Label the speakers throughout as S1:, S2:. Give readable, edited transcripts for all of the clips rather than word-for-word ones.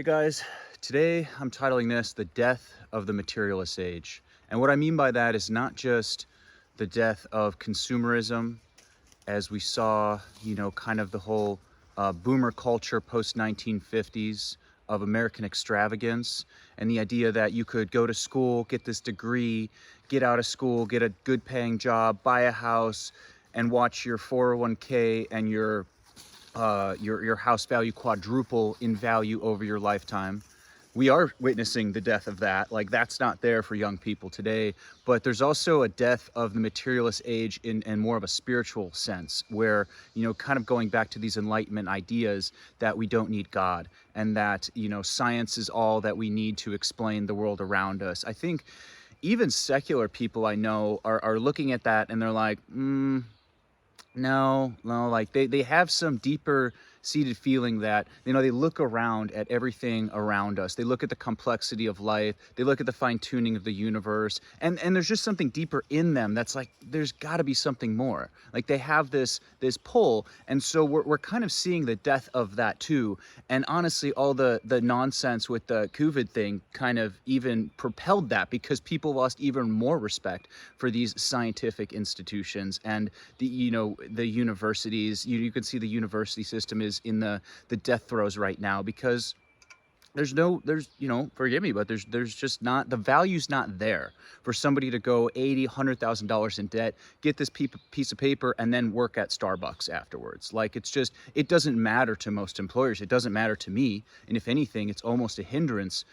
S1: Guys, today I'm titling this The Death of the Materialist Age. And what I mean by that is not just the death of consumerism as we saw, kind of the whole boomer culture post-1950s of American extravagance and the idea that you could go to school, get this degree, get out of school, get a good paying job, buy a house, and watch your 401k and your house value quadruple in value over your lifetime. We are witnessing the death of that. Like, that's not there for young people today. But there's also a death of the materialist age in more of a spiritual sense, where, kind of going back to these Enlightenment ideas that we don't need God and that, science is all that we need to explain the world around us. I think even secular people I know are looking at that and they're like, no, like they have some deeper seated feeling that, they look around at everything around us. They look at the complexity of life. They look at the fine tuning of the universe. And there's just something deeper in them that's like, there's got to be something more. Like, they have this pull. And so we're kind of seeing the death of that too. And honestly, all the nonsense with the COVID thing kind of even propelled that, because people lost even more respect for these scientific institutions and the universities. You can see the university system is in the death throes right now, because forgive me, but there's just not, the value's not there for somebody to go $100,000 in debt, get this piece of paper, and then work at Starbucks afterwards. Like, it doesn't matter to most employers. It doesn't matter to me. And if anything, it's almost a hindrance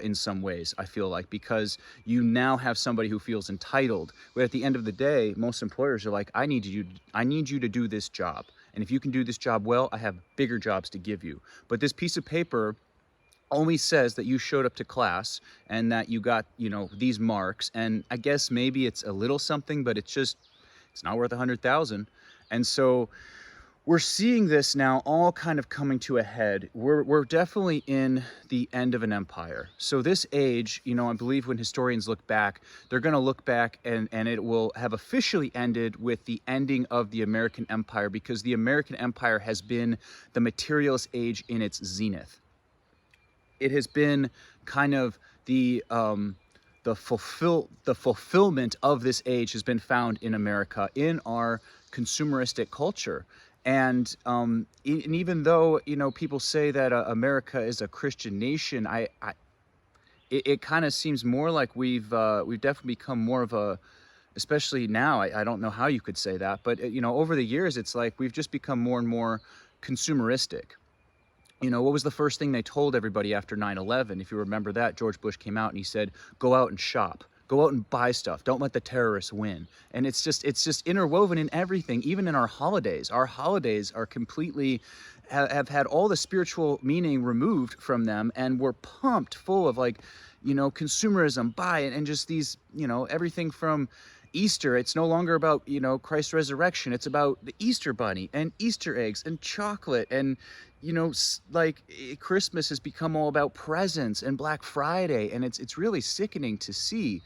S1: in some ways, I feel like, because you now have somebody who feels entitled. But at the end of the day, most employers are like, I need you to do this job. And if you can do this job well, I have bigger jobs to give you. But this piece of paper only says that you showed up to class and that you got, these marks. And I guess maybe it's a little something, but it's not worth 100,000. And so we're seeing this now all kind of coming to a head. We're definitely in the end of an empire. So this age, I believe when historians look back, they're going to look back and it will have officially ended with the ending of the American empire, because the American empire has been the materialist age in its zenith. It has been kind of the fulfillment of this age has been found in America, in our consumeristic culture. And even though, people say that America is a Christian nation, it kind of seems more like we've definitely become more of a, especially now, I don't know how you could say that, but over the years, it's like we've just become more and more consumeristic. What was the first thing they told everybody after 9/11? If you remember that, George Bush came out and he said, go out and shop. Go out and buy stuff. Don't let the terrorists win. And it's just interwoven in everything, even in our holidays. Our holidays are completely, have had all the spiritual meaning removed from them, and we're pumped full of consumerism, buy, and just these, everything from Easter. It's no longer about, Christ's resurrection. It's about the Easter bunny and Easter eggs and chocolate. And, Christmas has become all about presents and Black Friday. And it's really sickening to see.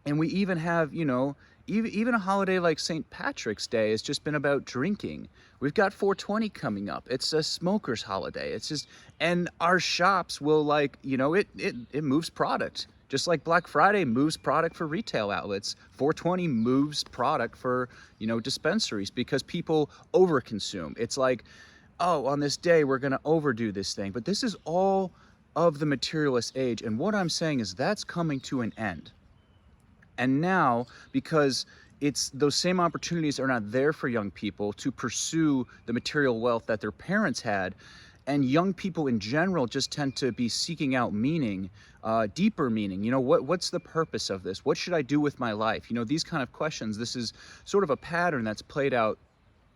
S1: And we even have, even a holiday like St. Patrick's Day has just been about drinking. We've got 420 coming up. It's a smoker's holiday. It's just, and our shops will it moves product. Just like Black Friday moves product for retail outlets, 420 moves product for, dispensaries, because people overconsume. It's like, oh, on this day, we're going to overdo this thing. But this is all of the materialist age. And what I'm saying is that's coming to an end. And now, because those same opportunities are not there for young people to pursue the material wealth that their parents had, and young people in general just tend to be seeking out meaning, deeper meaning. What's the purpose of this? What should I do with my life? These kind of questions. This is sort of a pattern that's played out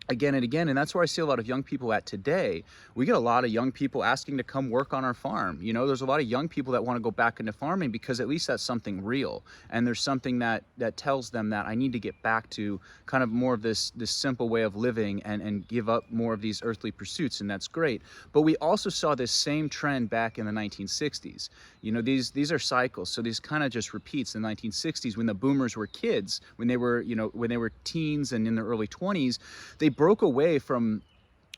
S1: again and again, and that's where I see a lot of young people at today. We get a lot of young people asking to come work on our farm. There's a lot of young people that want to go back into farming because at least that's something real, and there's something that tells them that I need to get back to kind of more of this simple way of living and give up more of these earthly pursuits, and that's great. But we also saw this same trend back in the 1960s. These are cycles, so these kind of just repeats. In the 1960s, when the boomers were kids, when they were teens and in their early 20s, they broke away from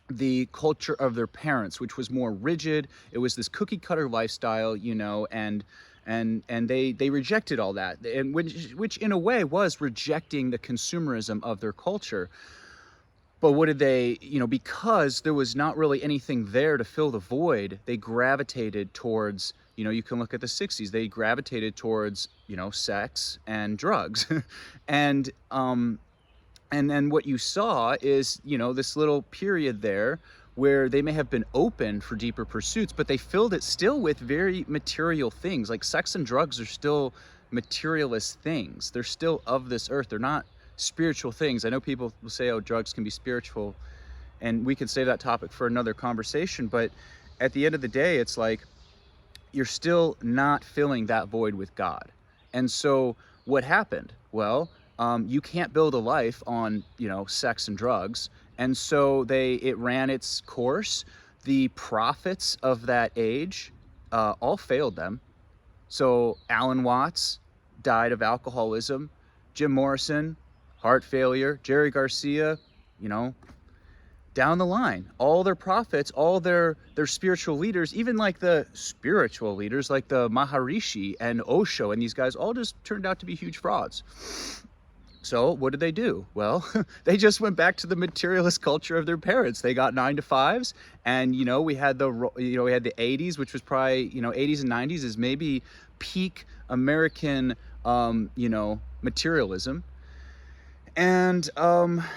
S1: the culture of their parents, which was more rigid. It was this cookie cutter lifestyle, you know, and they rejected all that, and which in a way was rejecting the consumerism of their culture. But what did they, you know, because there was not really anything there to fill the void, they gravitated towards, you know, you can look at the 60s, they gravitated towards, you know, sex and drugs. and and then what you saw is, you know, this little period there where they may have been open for deeper pursuits, but they filled it still with very material things. Like sex and drugs are still materialist things. They're still of this earth. They're not spiritual things. I know people will say, oh, drugs can be spiritual, and we could save that topic for another conversation. But at the end of the day, it's like you're still not filling that void with God. And so what happened? Well, you can't build a life on, you know, sex and drugs. And so it ran its course. The prophets of that age all failed them. So Alan Watts died of alcoholism. Jim Morrison, heart failure. Jerry Garcia, you know, down the line, all their prophets, all their spiritual leaders, even like the spiritual leaders like the Maharishi and Osho and these guys, all just turned out to be huge frauds. So what did they do? Well, they just went back to the materialist culture of their parents. They got 9-to-5s, and you know, we had the 80s, which was probably, you know, 80s and 90s is maybe peak American you know, materialism. And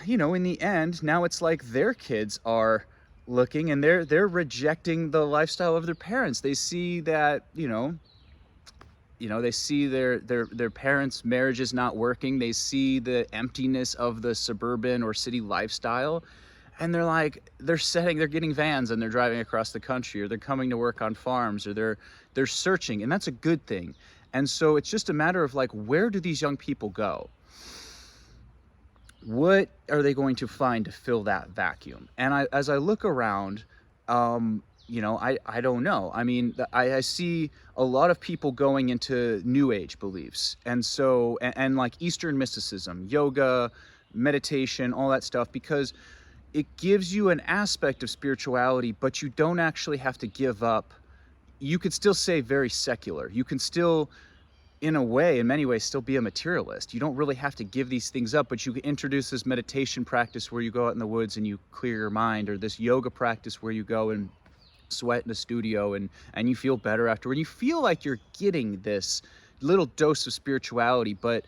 S1: you know, in the end, now it's like their kids are looking and they're rejecting the lifestyle of their parents. They see that, you know, they see their parents' marriage is not working. They see the emptiness of the suburban or city lifestyle, and they're like, they're getting vans and they're driving across the country, or they're coming to work on farms, or they're searching, and that's a good thing. And so it's just a matter of like, where do these young people go? What are they going to find to fill that vacuum? And as I look around, you know, I don't know. I mean, I see a lot of people going into New Age beliefs, and so and like Eastern mysticism, yoga, meditation, all that stuff, because it gives you an aspect of spirituality, but you don't actually have to give up. You could still say very secular. You can still, in a way, in many ways, still be a materialist. You don't really have to give these things up, but you can introduce this meditation practice where you go out in the woods and you clear your mind, or this yoga practice where you go and sweat in a studio and you feel better afterward. You feel like you're getting this little dose of spirituality, but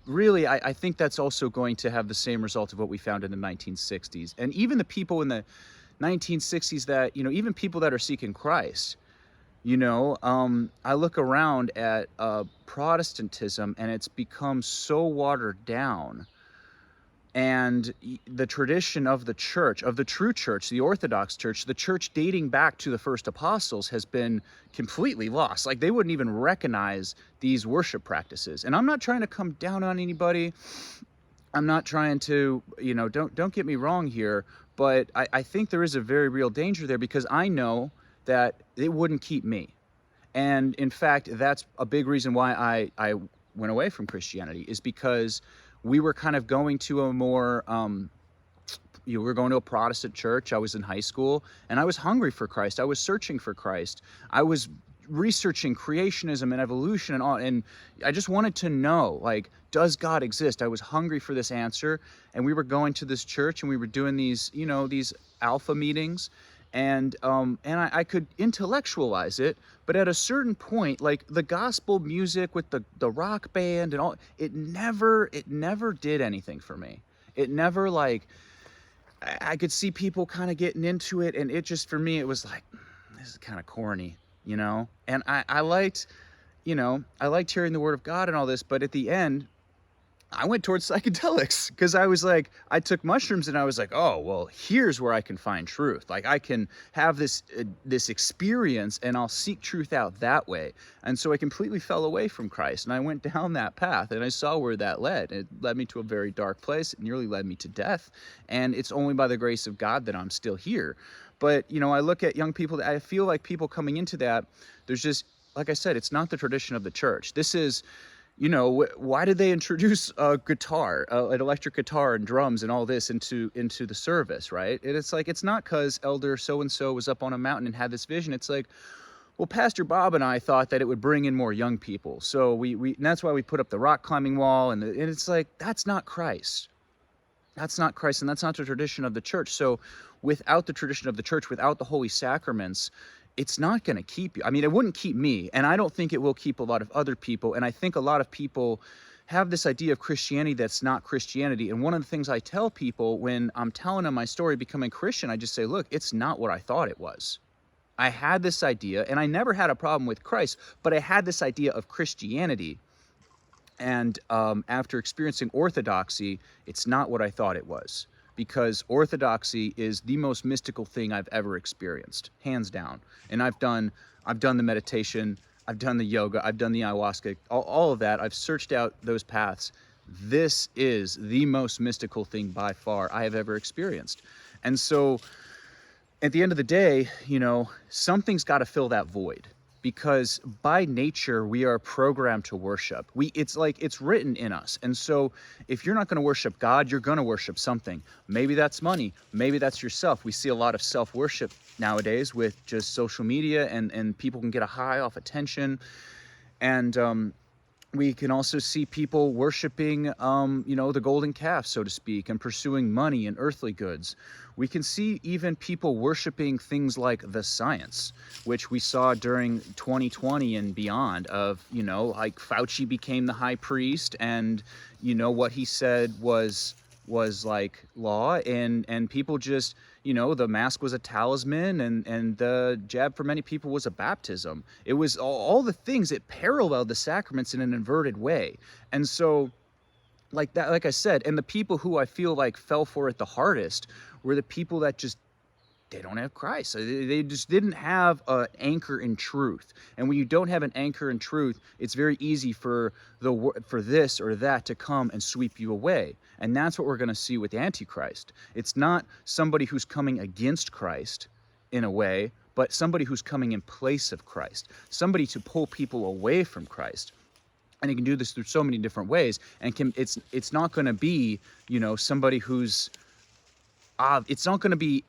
S1: really, I think that's also going to have the same result of what we found in the 1960s. And even the people in the 1960s that, you know, even people that are seeking Christ, you know, I look around at Protestantism, and it's become so watered down. And the tradition of the church, of the true church, the Orthodox church, the church dating back to the first apostles, has been completely lost. Like, they wouldn't even recognize these worship practices. And I'm not trying to come down on anybody. I'm not trying to, you know, don't get me wrong here, but I think there is a very real danger there, because I know that it wouldn't keep me. And in fact, that's a big reason why I went away from Christianity, is because we were kind of going to a more, we were going to a Protestant church. I was in high school, and I was hungry for Christ. I was searching for Christ. I was researching creationism and evolution and all, and I just wanted to know, like, does God exist? I was hungry for this answer, and we were going to this church, and we were doing these, you know, these alpha meetings, and I could intellectualize it, but at a certain point, like the gospel music with the rock band and all, it never did anything for me. It never, like, I could see people kind of getting into it, and it just, for me, it was like, this is kind of corny, you know? And I liked, you know, I liked hearing the word of God and all this, but at the end, I went towards psychedelics, because I was like, I took mushrooms and I was like, oh, well, here's where I can find truth. Like, I can have this experience, and I'll seek truth out that way. And so I completely fell away from Christ, and I went down that path, and I saw where that led. It led me to a very dark place. It nearly led me to death. And it's only by the grace of God that I'm still here. But, you know, I look at young people, I feel like people coming into that, there's just, like I said, it's not the tradition of the church. This is, you know, why did they introduce a guitar, an electric guitar and drums and all this into the service, right? And it's like, it's not because Elder so-and-so was up on a mountain and had this vision. It's like, well, Pastor Bob and I thought that it would bring in more young people. So and that's why we put up the rock climbing wall. And it's like, that's not Christ. That's not Christ, and that's not the tradition of the church. So without the tradition of the church, without the holy sacraments, it's not going to keep you. I mean, it wouldn't keep me, and I don't think it will keep a lot of other people. And I think a lot of people have this idea of Christianity that's not Christianity. And one of the things I tell people when I'm telling them my story becoming Christian, I just say, look, it's not what I thought it was. I had this idea, and I never had a problem with Christ, but I had this idea of Christianity. And after experiencing orthodoxy, it's not what I thought it was, because orthodoxy is the most mystical thing I've ever experienced, hands down. And I've done the meditation, I've done the yoga, I've done the ayahuasca, all of that. I've searched out those paths. This is the most mystical thing by far I have ever experienced. And so at the end of the day, you know, something's got to fill that void. Because by nature, we are programmed to worship. It's like it's written in us. And so if you're not going to worship God, you're going to worship something. Maybe that's money. Maybe that's yourself. We see a lot of self-worship nowadays with just social media, and people can get a high off attention. And we can also see people worshiping, you know, the golden calf, so to speak, and pursuing money and earthly goods. We can see even people worshiping things like the science, which we saw during 2020 and beyond of, you know, like Fauci became the high priest, and, you know, what he said was like law, and people just, you know, the mask was a talisman, and the jab for many people was a baptism. It was all the things. It paralleled the sacraments in an inverted way. And so like that, like I said, and the people who I feel like fell for it the hardest were the people that just, they don't have Christ. They just didn't have an anchor in truth. And when you don't have an anchor in truth, it's very easy for this or that to come and sweep you away. And that's what we're going to see with the Antichrist. It's not somebody who's coming against Christ in a way, but somebody who's coming in place of Christ, somebody to pull people away from Christ. And he can do this through so many different ways. And it's not going to be, you know, somebody who's it's not going to be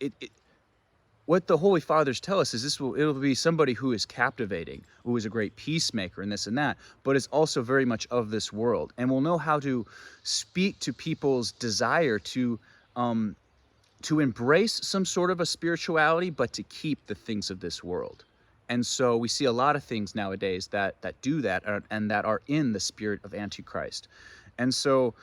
S1: what the Holy Fathers tell us is it'll be somebody who is captivating, who is a great peacemaker and this and that, but is also very much of this world, and will know how to speak to people's desire to embrace some sort of a spirituality, but to keep the things of this world. And so we see a lot of things nowadays that do that, and that are in the spirit of Antichrist. And so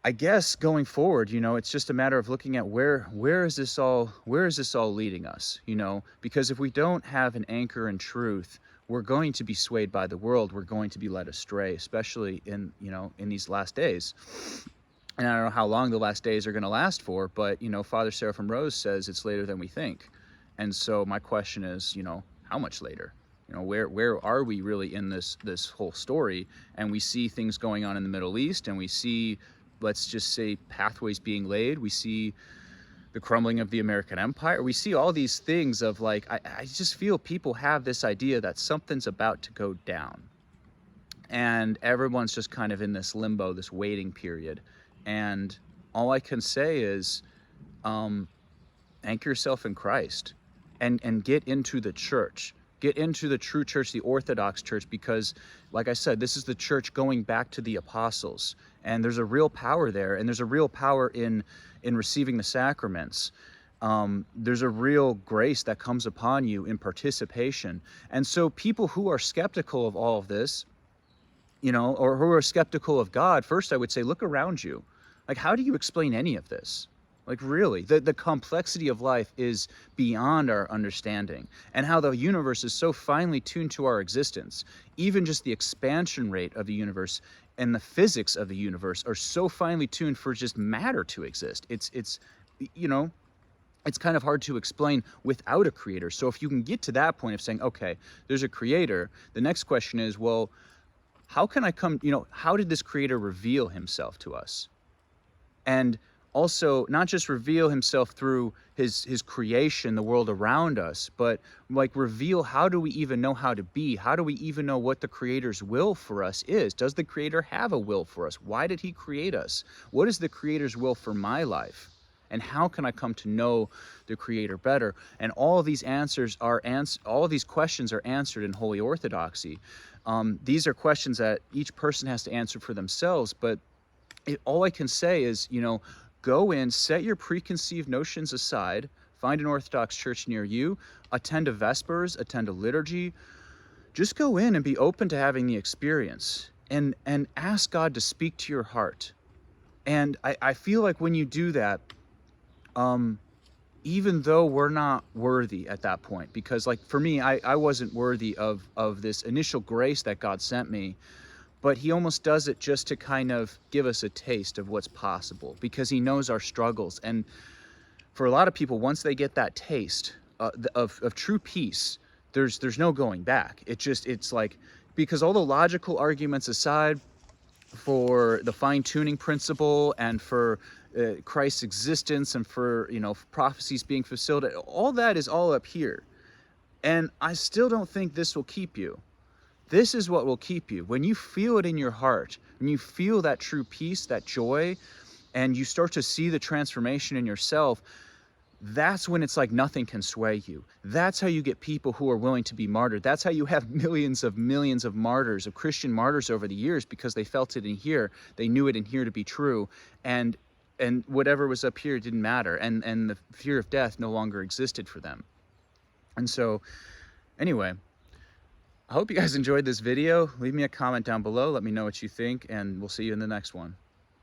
S1: I guess going forward, you know, it's just a matter of looking at where is this all leading us, you know, because if we don't have an anchor in truth, we're going to be swayed by the world. We're going to be led astray, especially in these last days. And I don't know how long the last days are going to last for, but, you know, Father Seraphim Rose says it's later than we think. And so my question is, you know, how much later? You know, where are we really in this whole story? And we see things going on in the Middle East, and we see, let's just say, pathways being laid. We see the crumbling of the American empire. We see all these things of like, I just feel people have this idea that something's about to go down. And everyone's just kind of in this limbo, this waiting period. And all I can say is, anchor yourself in Christ and get into the church. Get into the true church, the Orthodox church, because, like I said, this is the church going back to the apostles. And there's a real power there, and there's a real power in receiving the sacraments. There's a real grace that comes upon you in participation. And so people who are skeptical of all of this, you know, or who are skeptical of God, first I would say, look around you. Like, how do you explain any of this? Like, really, the complexity of life is beyond our understanding, and how the universe is so finely tuned to our existence. Even just the expansion rate of the universe and the physics of the universe are so finely tuned for just matter to exist. It's you know, it's kind of hard to explain without a creator. So if you can get to that point of saying, okay, there's a creator, the next question is, well, how can I come, you know, how did this creator reveal himself to us? And also not just reveal himself through his creation, the world around us, but like reveal, how do we even know how to be? How do we even know what the Creator's will for us is? Does the Creator have a will for us? Why did he create us? What is the Creator's will for my life? And how can I come to know the Creator better? And all of these all of these questions are answered in Holy Orthodoxy. These are questions that each person has to answer for themselves, but all I can say is, go in, set your preconceived notions aside, find an Orthodox church near you, attend a Vespers, attend a liturgy. Just go in and be open to having the experience, and ask God to speak to your heart. And I feel like when you do that, even though we're not worthy at that point, because like for me, I wasn't worthy of this initial grace that God sent me, but he almost does it just to kind of give us a taste of what's possible, because he knows our struggles. And for a lot of people, once they get that taste of true peace, there's no going back. It's like, because all the logical arguments aside, for the fine-tuning principle and for Christ's existence and for prophecies being fulfilled, all that is all up here. And I still don't think this will keep you. This is what will keep you. When you feel it in your heart, when you feel that true peace, that joy, and you start to see the transformation in yourself, that's when it's like nothing can sway you. That's how you get people who are willing to be martyred. That's how you have millions of martyrs, of Christian martyrs over the years, because they felt it in here. They knew it in here to be true. And whatever was up here didn't matter. And the fear of death no longer existed for them. And so, anyway, I hope you guys enjoyed this video. Leave me a comment down below. Let me know what you think, and we'll see you in the next one.